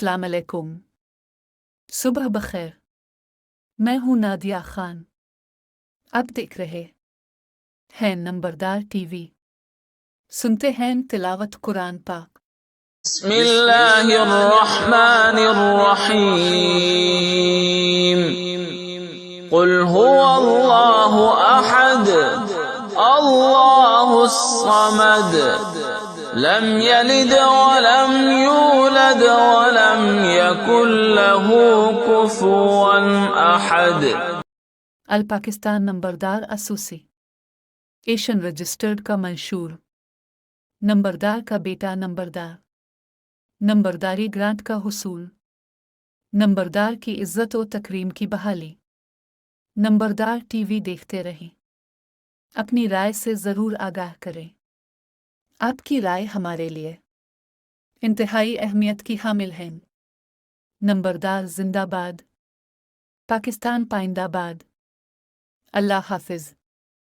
السلام علیکم، صبح بخیر۔ میں ہوں نادیہ خان۔ آپ دیکھ رہے ہیں نمبردار ٹی وی۔ سنتے ہیں تلاوت قرآن پاک۔ بسم اللہ الرحمن الرحیم۔ قل هو اللہ احد اللہ الصمد لم یلد ولم یولد ولم یکن له کفوا احد۔ الپاکستان نمبردار ایسوسی ایشن رجسٹرڈ کا منشور۔ نمبردار کا بیٹا نمبردار۔ نمبرداری گرانٹ کا حصول۔ نمبردار کی عزت و تکریم کی بحالی۔ نمبردار ٹی وی دیکھتے رہیں۔ اپنی رائے سے ضرور آگاہ کریں۔ آپ کی رائے ہمارے لیے انتہائی اہمیت کی حامل ہے۔ نمبردار زندہ باد۔ پاکستان پائندہ باد۔ اللہ حافظ۔